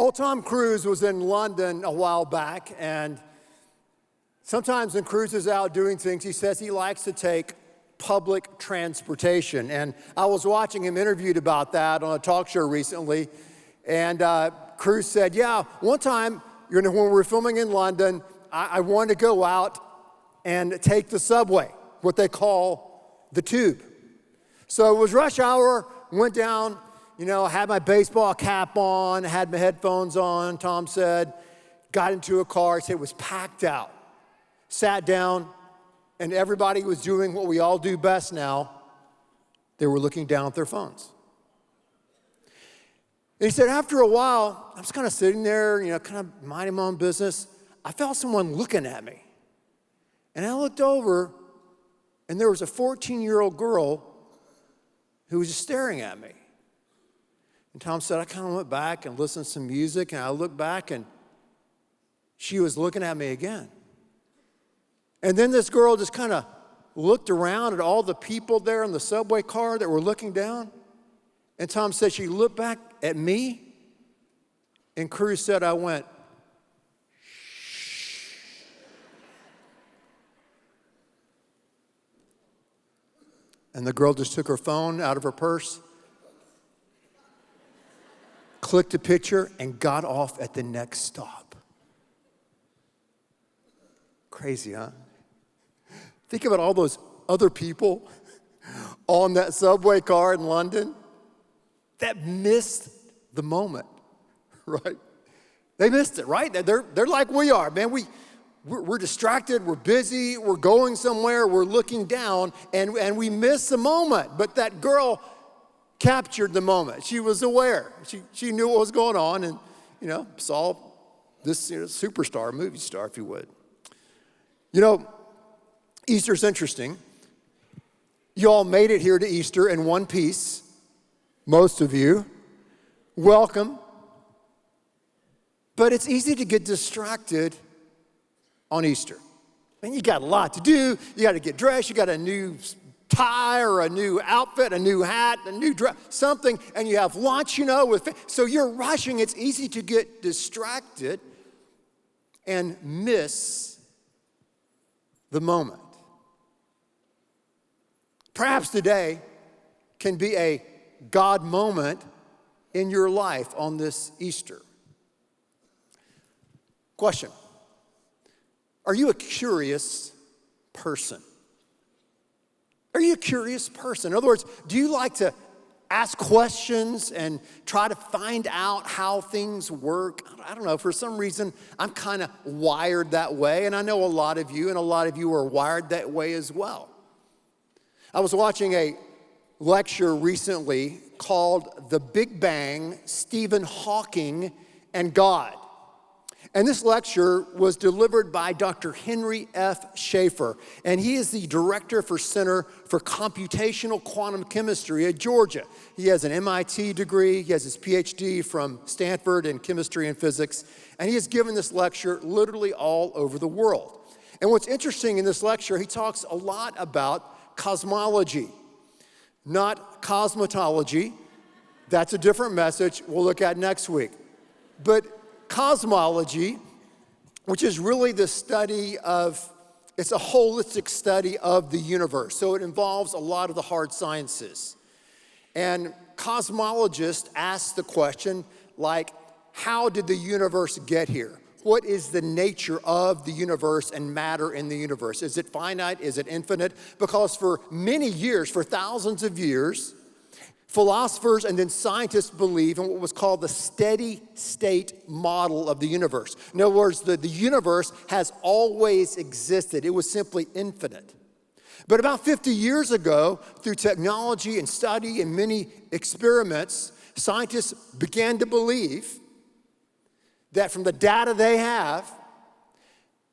Well, Tom Cruise was in London a while back, and sometimes when Cruise is out doing things, he says he likes to take public transportation. And I was watching him interviewed about that on a talk show recently, and Cruise said, yeah, one time when we were filming in London, I wanted to go out and take the subway, what they call the tube. So it was rush hour, went down, had my baseball cap on, had my headphones on, Tom said, got into a car, he said it was packed out. Sat down, and everybody was doing what we all do best now. They were looking down at their phones. And he said, after a while, I was kind of sitting there, kind of minding my own business. I felt someone looking at me. And I looked over, and there was a 14-year-old girl who was just staring at me. And Tom said, I kind of went back and listened to some music, and I looked back, and she was looking at me again. And then this girl just kind of looked around at all the people there in the subway car that were looking down. And Tom said she looked back at me, and Cruise said I went, shh. And the girl just took her phone out of her purse, clicked a picture, and got off at the next stop. Crazy, huh? Think about all those other people on that subway car in London that missed the moment, right? They missed it, right? They're like we are, man. We're distracted, we're busy, we're going somewhere, we're looking down, and we miss the moment. But that girl captured the moment. She was aware. She knew what was going on, and saw this superstar, movie star, if you would. Easter's interesting. You all made it here to Easter in one piece, most of you. Welcome. But it's easy to get distracted on Easter. And you got a lot to do. You got to get dressed. You got a new tie or a new outfit, a new hat, a new dress, something, and you have lunch, so you're rushing. It's easy to get distracted and miss the moment. Perhaps today can be a God moment in your life on this Easter. Question: are you a curious person? Are you a curious person? In other words, do you like to ask questions and try to find out how things work? I don't know, for some reason, I'm kind of wired that way, and I know a lot of you, and a lot of you are wired that way as well. I was watching a lecture recently called The Big Bang, Stephen Hawking and God. And this lecture was delivered by Dr. Henry F. Schaefer, and he is the director for Center for Computational Quantum Chemistry at Georgia. He has an MIT degree, he has his PhD from Stanford in chemistry and physics, and he has given this lecture literally all over the world. And what's interesting in this lecture, he talks a lot about cosmology, not cosmetology. That's a different message we'll look at next week. But cosmology, which is really the study of, it's a holistic study of the universe. So it involves a lot of the hard sciences. And cosmologists ask the question, like, how did the universe get here? What is the nature of the universe and matter in the universe? Is it finite? Is it infinite? Because for many years, for thousands of years, philosophers and then scientists believe in what was called the steady state model of the universe. In other words, the universe has always existed. It was simply infinite. But about 50 years ago, through technology and study and many experiments, scientists began to believe that from the data they have,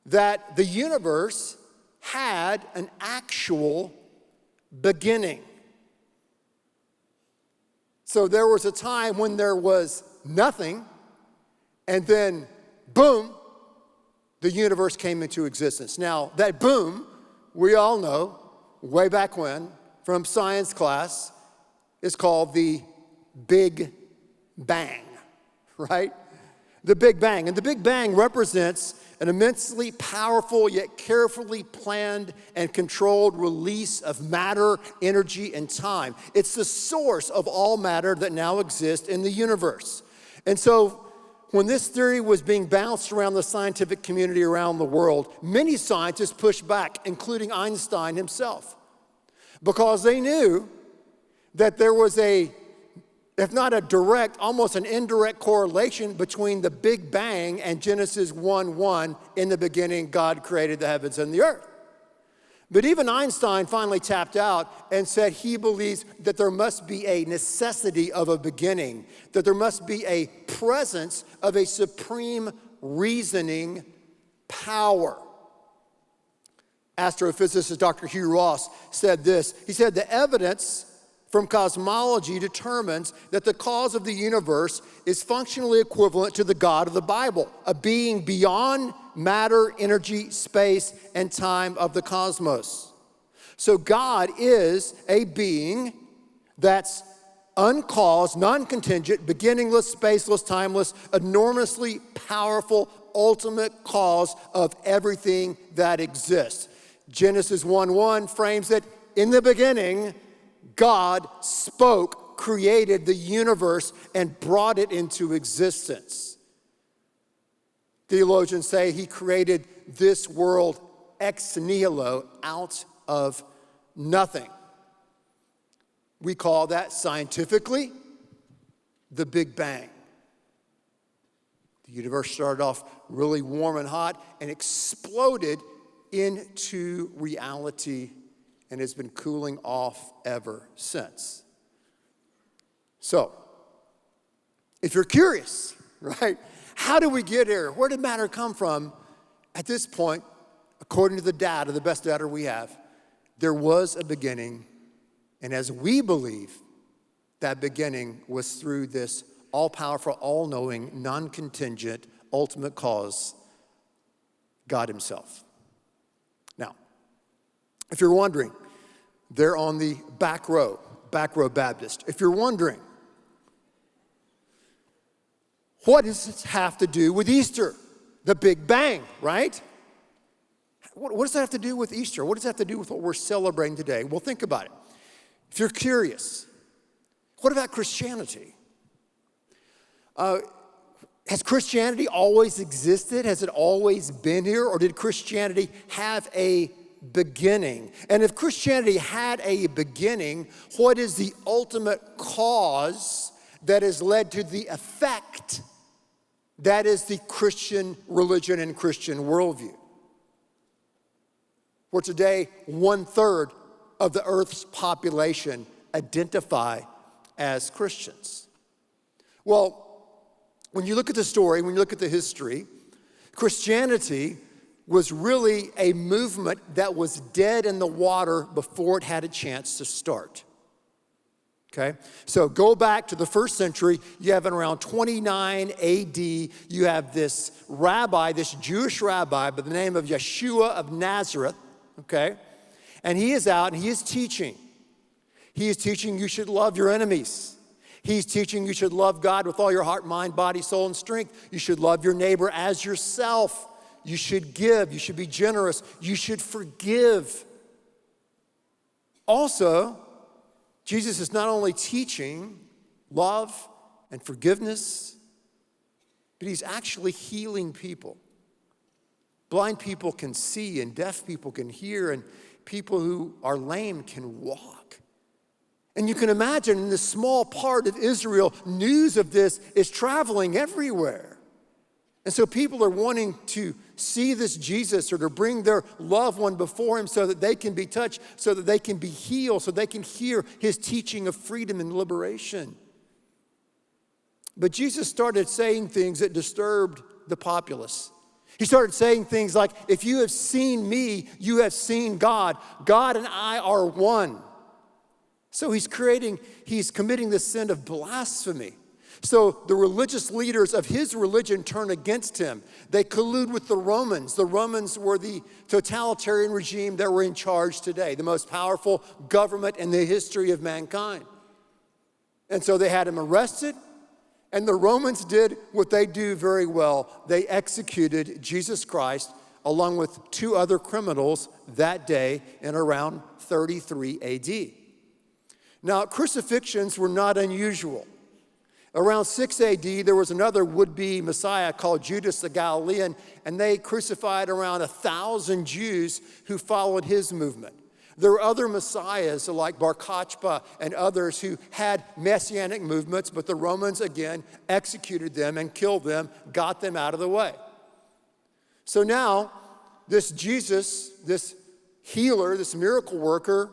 that the universe had an actual beginning. So there was a time when there was nothing, and then boom, the universe came into existence. Now, that boom, we all know, way back when, from science class, is called the Big Bang, right? the Big Bang. And the Big Bang represents an immensely powerful yet carefully planned and controlled release of matter, energy, and time. It's the source of all matter that now exists in the universe. And so when this theory was being bounced around the scientific community around the world, many scientists pushed back, including Einstein himself, because they knew that there was if not a direct, almost an indirect correlation between the Big Bang and Genesis 1:1, in the beginning, God created the heavens and the earth. But even Einstein finally tapped out and said he believes that there must be a necessity of a beginning, that there must be a presence of a supreme reasoning power. Astrophysicist Dr. Hugh Ross said this. He said, the evidence from cosmology determines that the cause of the universe is functionally equivalent to the God of the Bible, a being beyond matter, energy, space, and time of the cosmos. So God is a being that's uncaused, non-contingent, beginningless, spaceless, timeless, enormously powerful, ultimate cause of everything that exists. Genesis 1:1 frames it, in the beginning, God spoke, created the universe, and brought it into existence. Theologians say he created this world ex nihilo, out of nothing. We call that scientifically the Big Bang. The universe started off really warm and hot and exploded into reality and has been cooling off ever since. So, if you're curious, right, how did we get here? Where did matter come from? At this point, according to the data, the best data we have, there was a beginning, and as we believe, that beginning was through this all-powerful, all-knowing, non-contingent, ultimate cause, God himself. Now, if you're wondering, they're on the back row Baptist. If you're wondering, what does this have to do with Easter? The Big Bang, right? What does that have to do with Easter? What does that have to do with what we're celebrating today? Well, think about it. If you're curious, what about Christianity? Has Christianity always existed? Has it always been here? Or did Christianity have a beginning? And if Christianity had a beginning, what is the ultimate cause that has led to the effect that is the Christian religion and Christian worldview? Where today 1/3 of the earth's population identify as Christians. Well, when you look at the story, when you look at the history, Christianity was really a movement that was dead in the water before it had a chance to start. Okay? So go back to the first century. You have in around 29 AD, you have this rabbi, this Jewish rabbi by the name of Yeshua of Nazareth, okay? And he is out and he is teaching. He is teaching you should love your enemies. He's teaching you should love God with all your heart, mind, body, soul, and strength. You should love your neighbor as yourself. You should give. You should be generous. You should forgive. Also, Jesus is not only teaching love and forgiveness, but he's actually healing people. Blind people can see, and deaf people can hear, and people who are lame can walk. And you can imagine in this small part of Israel, news of this is traveling everywhere. And so people are wanting to see this Jesus or to bring their loved one before him so that they can be touched, so that they can be healed, so they can hear his teaching of freedom and liberation. But Jesus started saying things that disturbed the populace. He started saying things like, if you have seen me, you have seen God. God and I are one. So he's committing the sin of blasphemy. So the religious leaders of his religion turn against him. They collude with the Romans. The Romans were the totalitarian regime that were in charge today, the most powerful government in the history of mankind. And so they had him arrested, And the Romans did what they do very well. They executed Jesus Christ along with two other criminals that day in around 33 AD. Now, crucifixions were not unusual. Around 6 AD, there was another would-be Messiah called Judas the Galilean, and they crucified around 1,000 Jews who followed his movement. There were other messiahs like Bar Kokhba and others who had messianic movements, but the Romans, again, executed them and killed them, got them out of the way. So now, this Jesus, this healer, this miracle worker,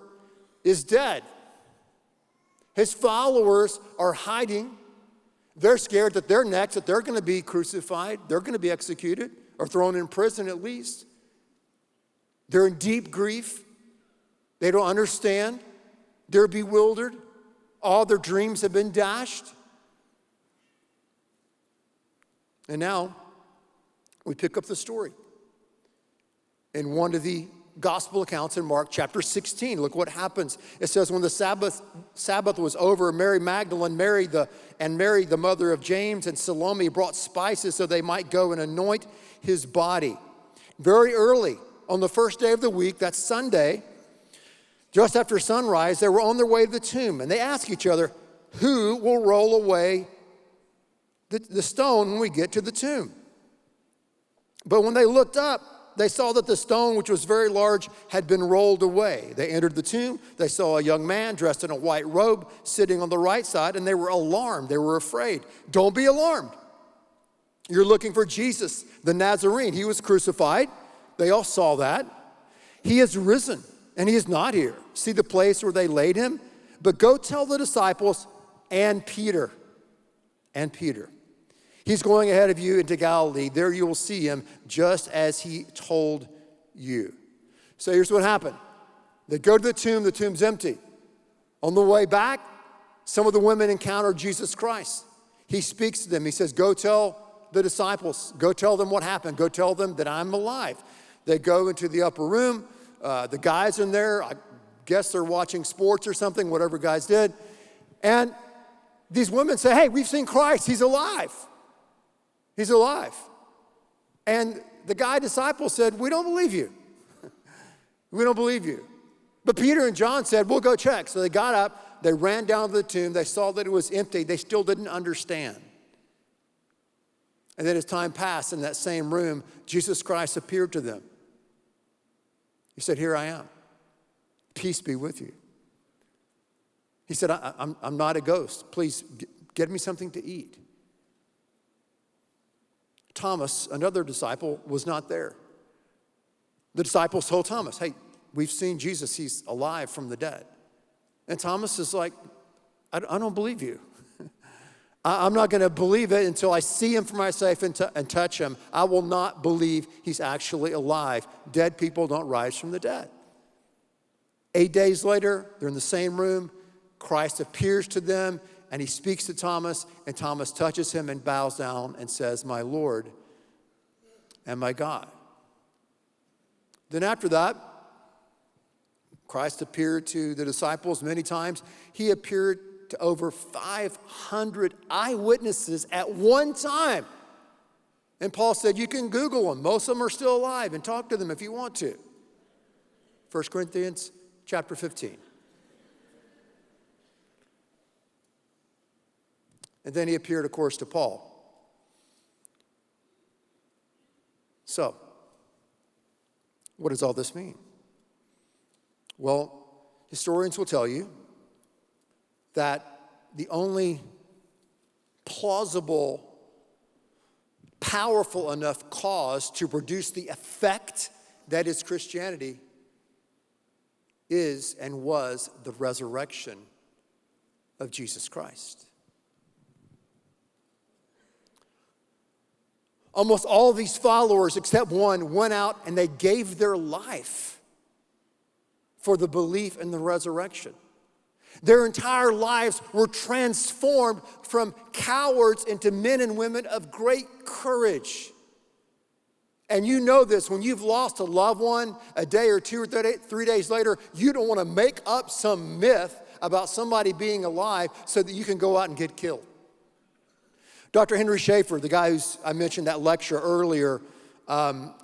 is dead. His followers are hiding. They're scared that they're next, that they're going to be crucified, they're going to be executed, or thrown in prison at least. They're in deep grief. They don't understand. They're bewildered. All their dreams have been dashed. And now, we pick up the story in one of the gospel accounts in Mark chapter 16. Look what happens. It says, when the Sabbath was over, Mary Magdalene, Mary the mother of James, and Salome brought spices so they might go and anoint his body. Very early on the first day of the week, that's Sunday, just after sunrise, they were on their way to the tomb, and they asked each other, who will roll away the stone when we get to the tomb? But when they looked up, they saw that the stone, which was very large, had been rolled away. They entered the tomb. They saw a young man dressed in a white robe sitting on the right side, and they were alarmed. They were afraid. Don't be alarmed. You're looking for Jesus, the Nazarene. He was crucified. They all saw that. He is risen, and he is not here. See the place where they laid him? But go tell the disciples and Peter. He's going ahead of you into Galilee. There you will see him just as he told you. So here's what happened. They go to the tomb's empty. On the way back, some of the women encounter Jesus Christ. He speaks to them. He says, go tell the disciples. Go tell them what happened. Go tell them that I'm alive. They go into the upper room. The guys in there, I guess they're watching sports or something, whatever guys did. And these women say, hey, we've seen Christ. He's alive. He's alive. And the disciples said, we don't believe you. We don't believe you. But Peter and John said, we'll go check. So they got up, they ran down to the tomb, they saw that it was empty. They still didn't understand. And then as time passed in that same room, Jesus Christ appeared to them. He said, here I am. Peace be with you. He said, I'm not a ghost. Please get me something to eat. Thomas, another disciple, was not there. The disciples told Thomas, hey, we've seen Jesus. He's alive from the dead. And Thomas is like, I don't believe you. I'm not going to believe it until I see him for myself and touch him. I will not believe he's actually alive. Dead people don't rise from the dead. 8 days later, they're in the same room. Christ appears to them, and he speaks to Thomas, and Thomas touches him and bows down and says, my Lord and my God. Then after that, Christ appeared to the disciples many times. He appeared to over 500 eyewitnesses at one time. And Paul said, you can Google them. Most of them are still alive, and talk to them if you want to. 1 Corinthians chapter 15. And then he appeared, of course, to Paul. So, what does all this mean? Well, historians will tell you that the only plausible, powerful enough cause to produce the effect that is Christianity is and was the resurrection of Jesus Christ. Almost all of these followers, except one, went out and they gave their life for the belief in the resurrection. Their entire lives were transformed from cowards into men and women of great courage. And you know this, when you've lost a loved one a day or 2 or 3 days later, you don't want to make up some myth about somebody being alive so that you can go out and get killed. Dr. Henry Schaefer, the guy I mentioned that lecture earlier,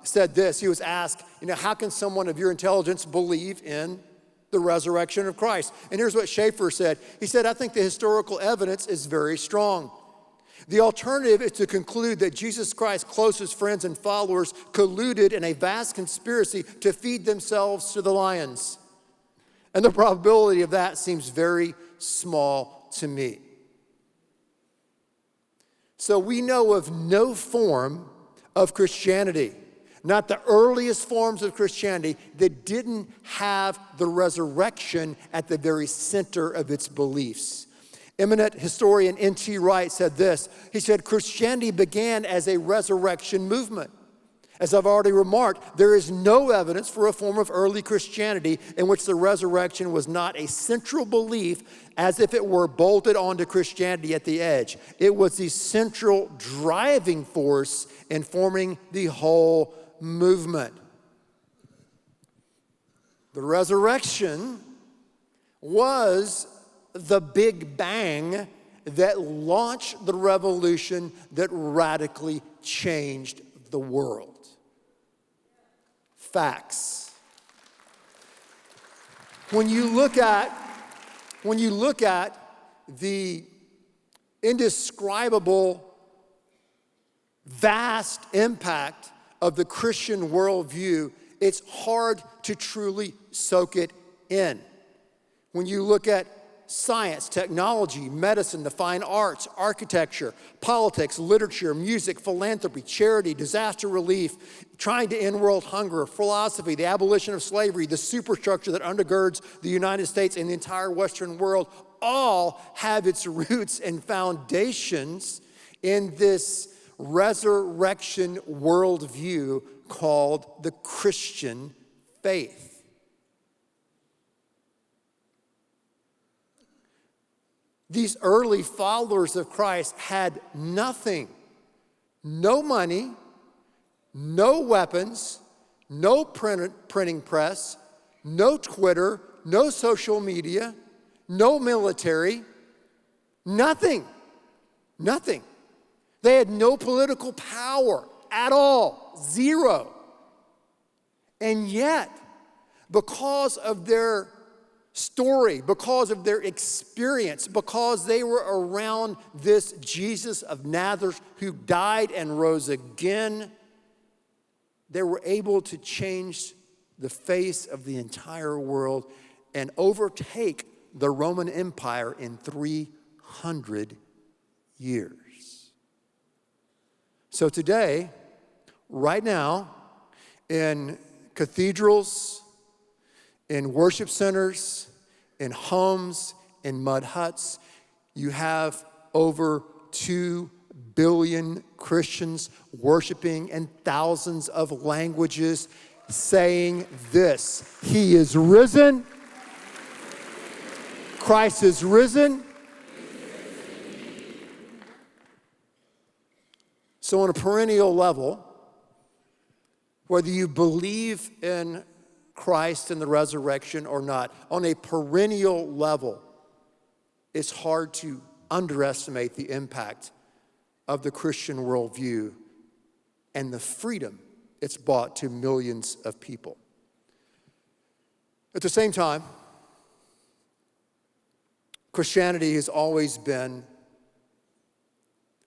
said this. He was asked, how can someone of your intelligence believe in the resurrection of Christ? And here's what Schaefer said. He said, I think the historical evidence is very strong. The alternative is to conclude that Jesus Christ's closest friends and followers colluded in a vast conspiracy to feed themselves to the lions. And the probability of that seems very small to me. So we know of no form of Christianity, not the earliest forms of Christianity, that didn't have the resurrection at the very center of its beliefs. Eminent historian N.T. Wright said this. He said, Christianity began as a resurrection movement. As I've already remarked, there is no evidence for a form of early Christianity in which the resurrection was not a central belief, as if it were bolted onto Christianity at the edge. It was the central driving force in forming the whole movement. The resurrection was the big bang that launched the revolution that radically changed the world. Facts. When you look at the indescribable, vast impact of the Christian worldview, it's hard to truly soak it in. When you look at science, technology, medicine, the fine arts, architecture, politics, literature, music, philanthropy, charity, disaster relief, trying to end world hunger, philosophy, the abolition of slavery, the superstructure that undergirds the United States and the entire Western world, all have its roots and foundations in this resurrection worldview called the Christian faith. These early followers of Christ had nothing. No money, no weapons, no printing press, no Twitter, no social media, no military, nothing. Nothing. They had no political power at all, zero. And yet, because of their story, because of their experience, because they were around this Jesus of Nazareth who died and rose again, they were able to change the face of the entire world and overtake the Roman Empire in 300 years. So today, right now, in cathedrals, in worship centers, in homes, in mud huts, you have over 2 billion Christians worshiping in thousands of languages, saying this: He is risen. Christ is risen. So on a perennial level, whether you believe in Christ and the resurrection or not, on a perennial level, it's hard to underestimate the impact of the Christian worldview and the freedom it's brought to millions of people. At the same time, Christianity has always been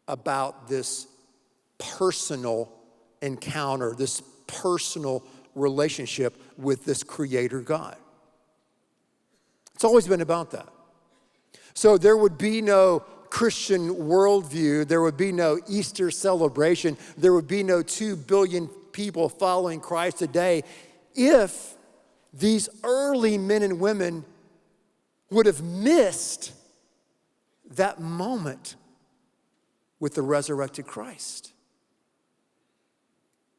about this personal encounter, this personal relationship with this Creator God. It's always been about that. So there would be no Christian worldview, there would be no Easter celebration, there would be no 2 billion people following Christ today if these early men and women would have missed that moment with the resurrected Christ.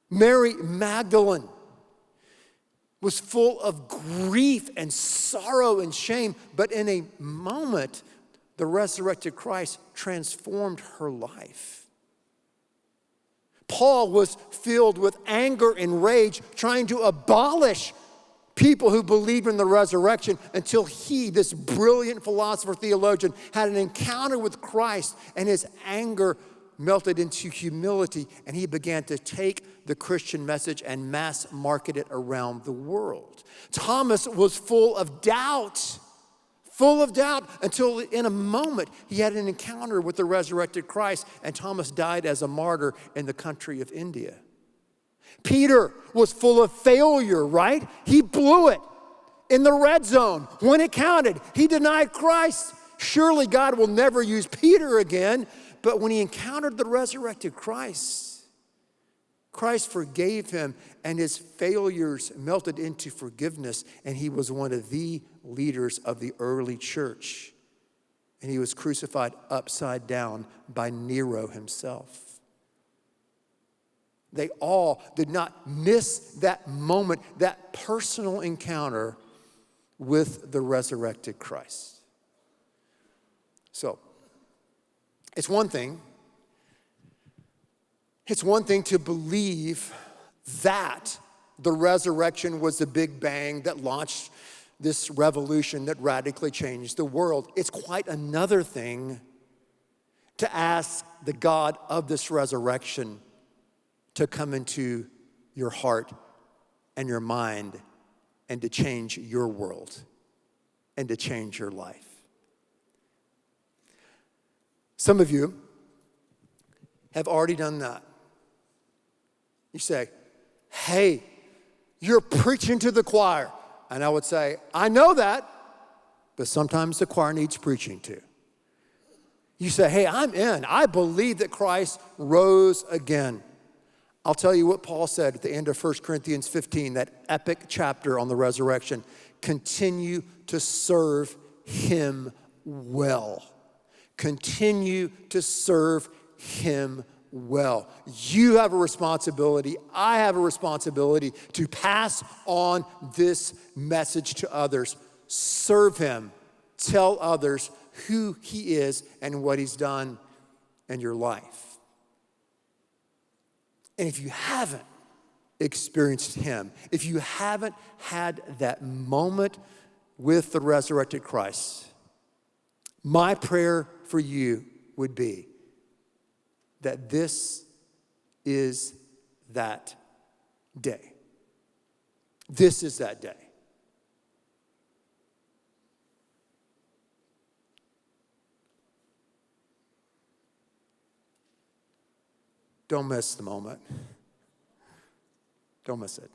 Mary Magdalene was full of grief and sorrow and shame, but in a moment, the resurrected Christ transformed her life. Paul was filled with anger and rage, trying to abolish people who believed in the resurrection until he, this brilliant philosopher theologian, had an encounter with Christ, and his anger melted into humility, and he began to take the Christian message and mass market it around the world. Thomas was full of doubt until in a moment he had an encounter with the resurrected Christ, and Thomas died as a martyr in the country of India. Peter was full of failure, right? He blew it in the red zone when it counted. He denied Christ. Surely God will never use Peter again. But when he encountered the resurrected Christ, Christ forgave him, and his failures melted into forgiveness, and he was one of the leaders of the early church. And he was crucified upside down by Nero himself. They all did not miss that moment, that personal encounter with the resurrected Christ. So, it's one thing to believe that the resurrection was the big bang that launched this revolution that radically changed the world. It's quite another thing to ask the God of this resurrection to come into your heart and your mind and to change your world and to change your life. Some of you have already done that. You say, hey, you're preaching to the choir. And I would say, I know that, but sometimes the choir needs preaching to. You say, hey, I'm in. I believe that Christ rose again. I'll tell you what Paul said at the end of 1 Corinthians 15, that epic chapter on the resurrection. Continue to serve him well. Continue to serve him well. You have a responsibility. I have a responsibility to pass on this message to others. Serve him. Tell others who he is and what he's done in your life. And if you haven't experienced him, if you haven't had that moment with the resurrected Christ, my prayer for you would be that this is that day. This is that day. Don't miss the moment. Don't miss it.